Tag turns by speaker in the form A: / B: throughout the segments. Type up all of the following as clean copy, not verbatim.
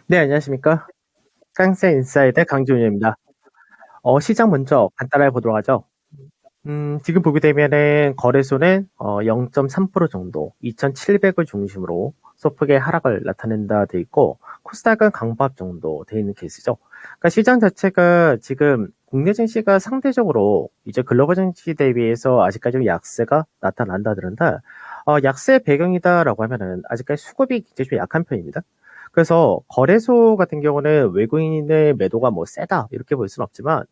A: 네, 안녕하십니까. 깡센 인사이드 강준우입니다. 시장 먼저 간단하게 보도록 하죠. 지금 보게 되면은 거래소는 0.3% 정도, 2,700을 중심으로 소폭의 하락을 나타낸다 돼 있고, 코스닥은 강보합 정도 돼 있는 케이스죠. 그러니까 시장 자체가 지금 국내 증시가 상대적으로 이제 글로벌 증시 대비해서 아직까지 좀 약세가 나타난다 그런다. 약세 배경이다라고 하면은 아직까지 수급이 굉장히 좀 약한 편입니다. 그래서 거래소 같은 경우는 외국인의 매도가 뭐 세다 이렇게 볼 수는 없지만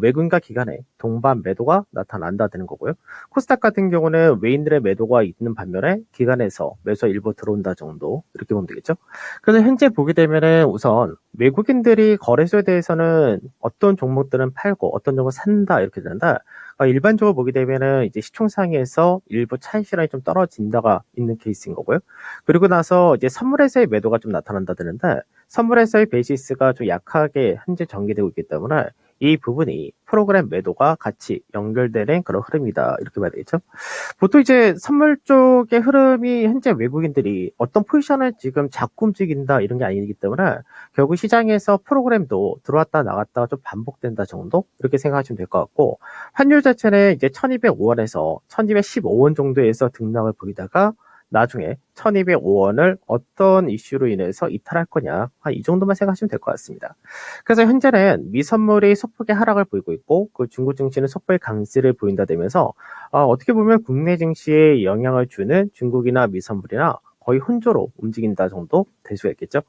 A: 외국인과 기관의 동반 매도가 나타난다는 거고요. 코스닥 같은 경우는 외인들의 매도가 있는 반면에 기관에서 매수가 일부 들어온다 정도 이렇게 보면 되겠죠. 그래서 현재 보게 되면은 우선 외국인들이 거래소에 대해서는 어떤 종목들은 팔고 어떤 종목은 산다 이렇게 된다. 일반적으로 보게 되면은 이제 시총상에서 일부 차익 실현이 좀 떨어진다가 있는 케이스인 거고요. 그리고 나서 이제 선물에서의 매도가 좀 나타난다는데 선물에서의 베이시스가 좀 약하게 현재 전개되고 있기 때문에 이 부분이 프로그램 매도가 같이 연결되는 그런 흐름이다. 이렇게 봐야 되겠죠. 보통 이제 선물 쪽의 흐름이 현재 외국인들이 어떤 포지션을 지금 자꾸 움직인다 이런 게 아니기 때문에 결국 시장에서 프로그램도 들어왔다 나갔다가 좀 반복된다 정도 이렇게 생각하시면 될 것 같고 환율 자체는 이제 1205원에서 1215원 정도에서 등락을 보이다가 나중에 1205원을 어떤 이슈로 인해서 이탈할 거냐 이 정도만 생각하시면 될 것 같습니다. 그래서 현재는 미선물이 소폭의 하락을 보이고 있고 그 중국 증시는 소폭의 강세를 보인다 되면서 어떻게 보면 국내 증시에 영향을 주는 중국이나 미선물이나 거의 혼조로 움직인다 정도 될 수가 있겠죠.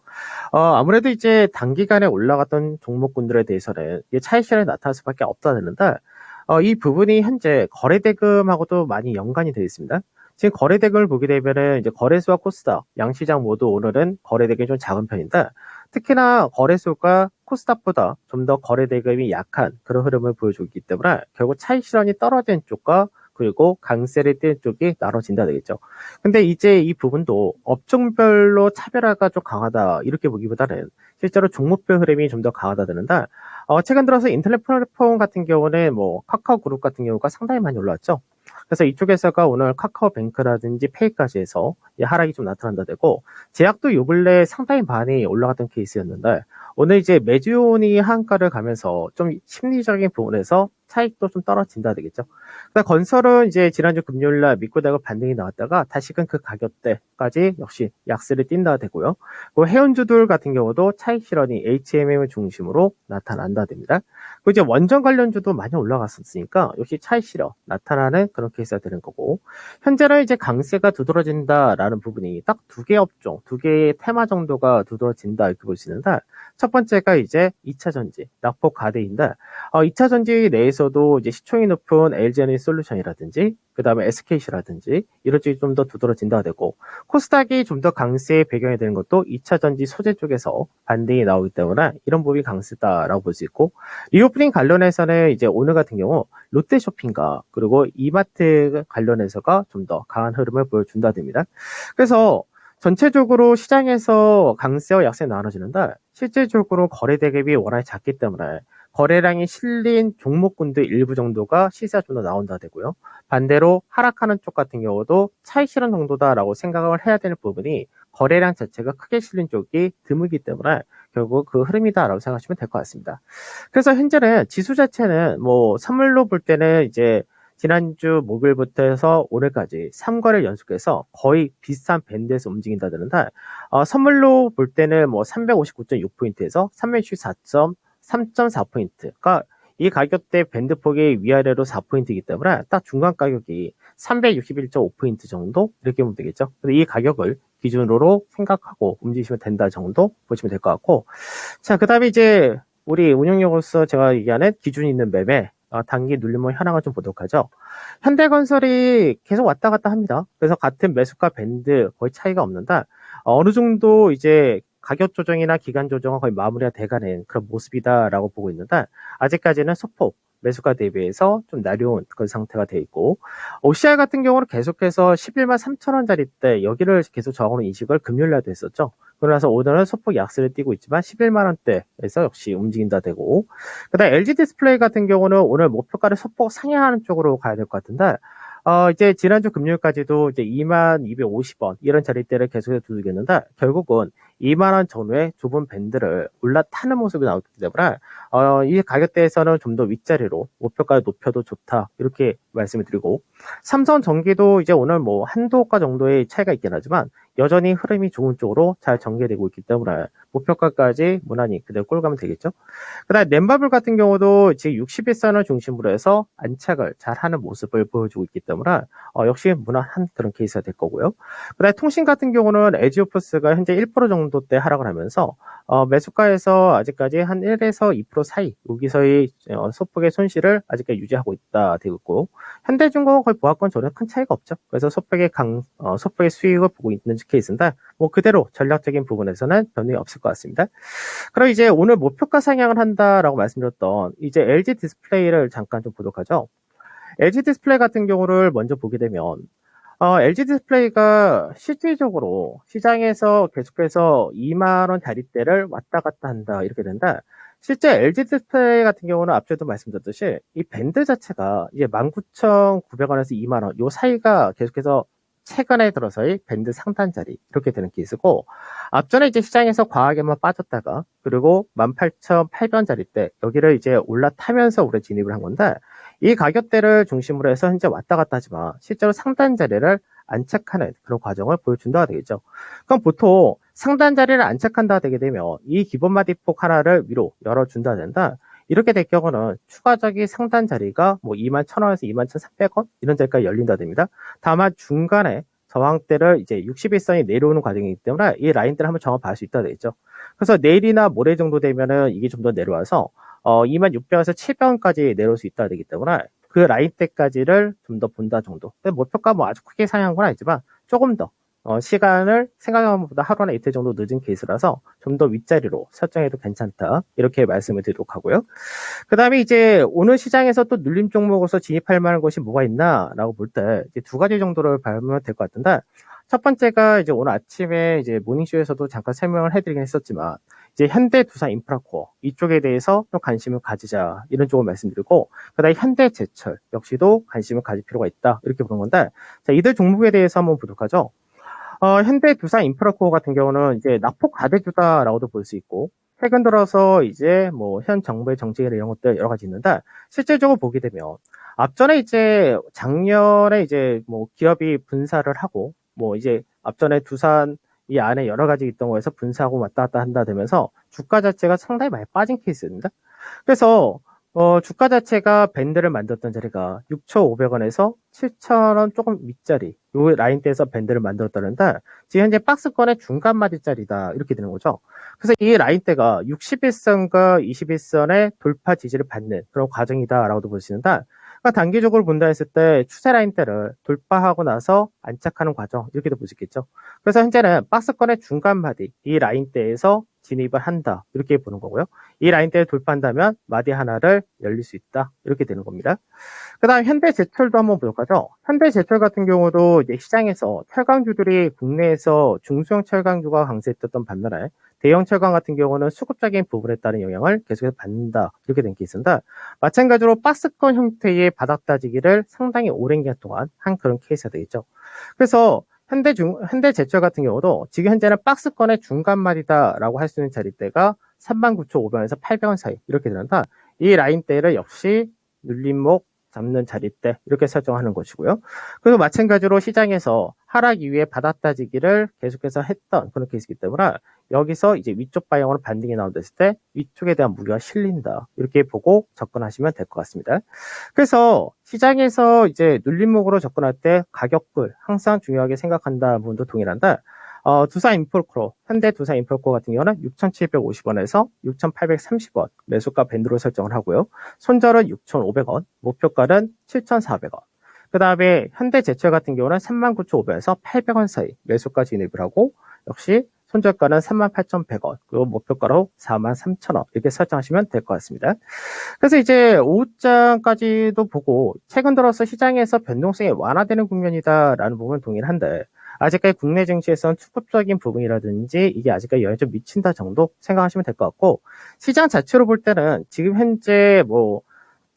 A: 아무래도 이제 단기간에 올라갔던 종목군들에 대해서는 차익 실현이 나타날 수밖에 없다 되는데 이 부분이 현재 거래대금하고도 많이 연관이 되어 있습니다. 지금 거래대금을 보게 되면은 이제 거래소와 코스닥 양시장 모두 오늘은 거래대금이 좀 작은 편인데 특히나 거래소가 코스닥보다 좀 더 거래대금이 약한 그런 흐름을 보여주고 있기 때문에 결국 차익 실현이 떨어진 쪽과 그리고 강세를 띨 쪽이 나눠진다 되겠죠. 근데 이제 이 부분도 업종별로 차별화가 좀 강하다 이렇게 보기보다는 실제로 종목별 흐름이 좀 더 강하다 되는데 최근 들어서 인터넷 플랫폼 같은 경우는 뭐 카카오 그룹 같은 경우가 상당히 많이 올라왔죠. 그래서 이쪽에서가 오늘 카카오뱅크라든지 페이까지 해서 하락이 좀 나타난다 되고 제약도 요 근래 상당히 많이 올라갔던 케이스였는데 오늘 이제 매주온이 한가를 가면서 좀 심리적인 부분에서 차익도 좀 떨어진다 되겠죠. 그다음 건설은 이제 지난주 금요일 날 믿고 다가 반등이 나왔다가 다시금 그 가격대까지 역시 약세를 띈다 되고요. 그 해운주들 같은 경우도 차익 실현이 HMM을 중심으로 나타난다 됩니다. 그 이제 원전 관련주도 많이 올라갔었으니까 역시 차익 실현 나타나는 그런 케이스가 되는 거고 현재는 이제 강세가 두드러진다라는 부분이 딱 두 개 업종, 두 개의 테마 정도가 두드러진다 이렇게 볼 수 있는데 첫 번째가 이제 2차 전지, 낙폭 가대인데 2차 전지 내에서도 이제 시총이 높은 LG에너지 솔루션이라든지 그 다음에 SKC라든지 이런 쪽이 좀 더 두드러진다 되고 코스닥이 좀 더 강세의 배경이 되는 것도 2차 전지 소재 쪽에서 반등이 나오기 때문에 이런 부분이 강세다라고 볼 수 있고 리오프닝 관련해서는 이제 오늘 같은 경우 롯데쇼핑과 그리고 이마트 관련해서가 좀 더 강한 흐름을 보여준다 됩니다. 그래서 전체적으로 시장에서 강세와 약세 나눠지는데 실질적으로 거래 대금이 워낙 작기 때문에 거래량이 실린 종목군들 일부 정도가 시세가 좀 더 나온다 되고요. 반대로 하락하는 쪽 같은 경우도 차익 실현 정도다라고 생각을 해야 되는 부분이 거래량 자체가 크게 실린 쪽이 드물기 때문에 결국 그 흐름이다라고 생각하시면 될 것 같습니다. 그래서 현재는 지수 자체는 뭐 선물로 볼 때는 이제 지난주 목요일부터 해서 오늘까지 3거래를 연속해서 거의 비슷한 밴드에서 움직인다는데 선물로 볼 때는 뭐 359.6포인트에서 364.3.4포인트가 이 가격대 밴드폭이 위아래로 4포인트이기 때문에 딱 중간 가격이 361.5포인트 정도 이렇게 보면 되겠죠. 이 가격을 기준으로 생각하고 움직이시면 된다 정도 보시면 될 것 같고 자, 그 다음에 이제 우리 운영용으로서 제가 얘기하는 기준 있는 매매 단기 눌림목 현황을 좀 보도록 하죠. 현대건설이 계속 왔다 갔다 합니다. 그래서 같은 매수가 밴드 거의 차이가 없는데 어느 정도 이제 가격 조정이나 기간 조정은 거의 마무리가 돼가는 그런 모습이다라고 보고 있는데 아직까지는 소폭 매수가 대비해서 좀 내려온 그런 상태가 돼 있고 OCI 같은 경우는 계속해서 11만 3천 원짜리 때 여기를 계속 저항으로 인식을 금요일 날도 했었죠. 그러면서 오늘은 소폭 약세를 띄고 있지만 11만 원대에서 역시 움직인다 되고 그다음 LG 디스플레이 같은 경우는 오늘 목표가를 소폭 상향하는 쪽으로 가야 될 것 같은데 이제 지난주 금요일까지도 이제 22,250원 이런 자리대를 계속해서 두들겼는데 결국은 2만 원 전후의 좁은 밴드를 올라타는 모습이 나오기 때문에 이 가격대에서는 좀 더 윗자리로 목표가를 높여도 좋다 이렇게 말씀을 드리고, 삼성전기도 이제 오늘 뭐 한두 호가 정도의 차이가 있긴 하지만 여전히 흐름이 좋은 쪽으로 잘 전개되고 있기 때문에 목표가까지 무난히 그대로 끌고 가면 되겠죠. 그다음 넷마블 같은 경우도 지금 61선을 중심으로 해서 안착을 잘하는 모습을 보여주고 있기 때문에 역시 무난한 그런 케이스가 될 거고요. 그다음 통신 같은 경우는 에지오포스가 현재 1% 정도대 하락을 하면서 매수가에서 아직까지 한 1에서 2% 사이 여기서의 소폭의 손실을 아직까지 유지하고 있다 되고 있고, 현대중공은 거의 보합권 전혀 큰 차이가 없죠. 그래서 소폭의 수익을 보고 있는 케이스인데 뭐 그대로 전략적인 부분에서는 변동이 없을 것 같습니다. 그럼 이제 오늘 목표가 상향을 한다라고 말씀드렸던 이제 LG 디스플레이를 잠깐 좀 보도록 하죠. LG 디스플레이 같은 경우를 먼저 보게 되면 LG 디스플레이가 실질적으로 시장에서 계속해서 2만 원 자리대를 왔다 갔다 한다 이렇게 된다. 실제 LG 디스플레이 같은 경우는 앞서도 말씀드렸듯이 이 밴드 자체가 이제 19,900원에서 2만 원 요 사이가 계속해서 최근에 들어서의 밴드 상단 자리 이렇게 되는 케이스고, 앞전에 이제 시장에서 과하게만 빠졌다가 그리고 18,800원 자리대 여기를 이제 올라타면서 올해 진입을 한 건데, 이 가격대를 중심으로 해서 현재 왔다 갔다 하지만 실제로 상단 자리를 안착하는 그런 과정을 보여준다가 되겠죠. 그럼 보통 상단 자리를 안착한다 되게 되면 이 기본 마디폭 하나를 위로 열어준다 된다. 이렇게 될 경우는 추가적인 상단 자리가 뭐 21,000원에서 21,300원 이런 자리까지 열린다 됩니다. 다만 중간에 저항대를 이제 61선이 내려오는 과정이기 때문에 이 라인대를 한번 정확히 수 있다 되겠죠. 그래서 내일이나 모레 정도 되면은 이게 좀 더 내려와서 2600원에서 700원까지 내려올 수 있다 되기 때문에 그 라인대까지를 좀 더 본다 정도. 근데 목표가 뭐 아주 크게 상향한 건 아니지만 조금 더 시간을 생각한 것보다 하루나 이틀 정도 늦은 케이스라서 좀 더 윗자리로 설정해도 괜찮다 이렇게 말씀을 드리도록 하고요. 그 다음에 이제 오늘 시장에서 또 눌림 종목으로서 진입할 만한 것이 뭐가 있나 라고 볼 때 이제 두 가지 정도를 보면 될 것 같은데, 첫 번째가 이제 오늘 아침에 이제 모닝쇼에서도 잠깐 설명을 해드리긴 했었지만 이제 현대두산인프라코어 이쪽에 대해서 좀 관심을 가지자 이런 쪽을 말씀드리고, 그다음에 현대제철 역시도 관심을 가질 필요가 있다 이렇게 보는 건데, 자 이들 종목에 대해서 한번 보도록 하죠. 현대두산인프라코어 같은 경우는 이제 낙폭 가대주다라고도 볼 수 있고, 최근 들어서 이제 뭐 현 정부의 정책이나 이런 것들 여러 가지 있는데, 실질적으로 보게 되면 앞전에 이제 작년에 이제 뭐 기업이 분사를 하고 뭐 이제 앞전에 두산 이 안에 여러 가지 있던 거에서 분사하고 왔다 갔다 한다 되면서 주가 자체가 상당히 많이 빠진 케이스입니다. 그래서 주가 자체가 밴드를 만들었던 자리가 6,500원에서 7,000원 조금 윗자리 요 라인대에서 밴드를 만들었다는데, 지금 현재 박스권의 중간 마디짜리다 이렇게 되는 거죠. 그래서 이 라인대가 61선과 21선의 돌파 지지를 받는 그런 과정이다라고도 볼 수 있는데, 그러니까 단기적으로 본다 했을 때 추세 라인대를 돌파하고 나서 안착하는 과정 이렇게도 볼 수 있겠죠. 그래서 현재는 박스권의 중간 마디 이 라인대에서 진입을 한다 이렇게 보는 거고요. 이 라인대를 돌파한다면 마디 하나를 열릴 수 있다 이렇게 되는 겁니다. 그 다음 현대제철도 한번 보도록 하죠. 현대제철 같은 경우도 이제 시장에서 철강주들이 국내에서 중소형 철강주가 강세했던 반면에 대형 철강 같은 경우는 수급적인 부분에 따른 영향을 계속해서 받는다 이렇게 된 케이스인데, 마찬가지로 박스권 형태의 바닥 다지기를 상당히 오랜 기간 동안 한 그런 케이스가 되겠죠. 그래서 현대제철 같은 경우도 지금 현재는 박스권의 중간 마디다라고 할 수 있는 자리대가 39,500원에서 800원 사이 이렇게 되는데, 이 라인대를 역시 눌림목 잡는 자리대 이렇게 설정하는 것이고요. 그리고 마찬가지로 시장에서 하락 이후에 바닥 다지기를 계속해서 했던 그런 케이스이기 때문에 여기서 이제 위쪽 방향으로 반등이 나온다했을 때 위쪽에 대한 무게가 실린다 이렇게 보고 접근하시면 될 것 같습니다. 그래서 시장에서 이제 눌림목으로 접근할 때 가격을 항상 중요하게 생각한다는 부분도 동일한데, 두산인프라코어, 현대두산인프라코어 같은 경우는 6,750원에서 6,830원 매수가 밴드로 설정을 하고요. 손절은 6,500원, 목표가는 7,400원. 그 다음에 현대제철 같은 경우는 39,500원에서 800원 사이 매수가 진입을 하고, 역시 손절가는 38,100원, 그리고 목표가로 43,000원 이렇게 설정하시면 될 것 같습니다. 그래서 이제 오후장까지도 보고 최근 들어서 시장에서 변동성이 완화되는 국면이다라는 부분은 동일한데, 아직까지 국내 증시에서는 수급적인 부분이라든지 이게 아직까지 영향이 좀 미친다 정도 생각하시면 될 것 같고, 시장 자체로 볼 때는 지금 현재 뭐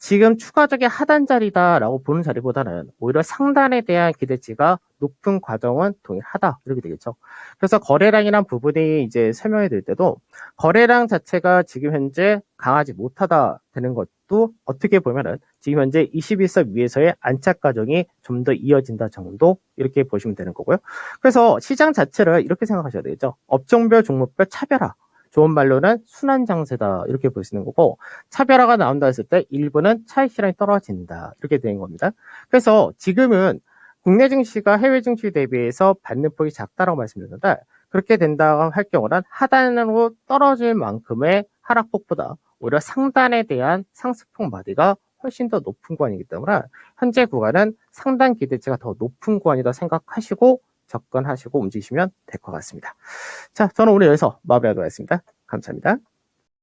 A: 지금 추가적인 하단 자리다라고 보는 자리보다는 오히려 상단에 대한 기대치가 높은 과정은 동일하다 이렇게 되겠죠. 그래서 거래량이란 부분이 이제 설명이 될 때도 거래량 자체가 지금 현재 강하지 못하다 되는 것도 어떻게 보면은 지금 현재 21선 위에서의 안착 과정이 좀 더 이어진다 정도 이렇게 보시면 되는 거고요. 그래서 시장 자체를 이렇게 생각하셔야 되겠죠. 업종별 종목별 차별화. 좋은 말로는 순환 장세다 이렇게 보시는 거고, 차별화가 나온다 했을 때 일부는 차익 실현이 떨어진다 이렇게 되는 겁니다. 그래서 지금은 국내 증시가 해외 증시 대비해서 받는 폭이 작다라고 말씀드렸는데, 그렇게 된다고 할 경우는 하단으로 떨어질 만큼의 하락폭보다 오히려 상단에 대한 상승폭 마디가 훨씬 더 높은 구간이기 때문에 현재 구간은 상단 기대치가 더 높은 구간이다 생각하시고 접근하시고 움직이시면 될 것 같습니다. 자, 저는 오늘 여기서 마무리하도록 하겠습니다. 감사합니다.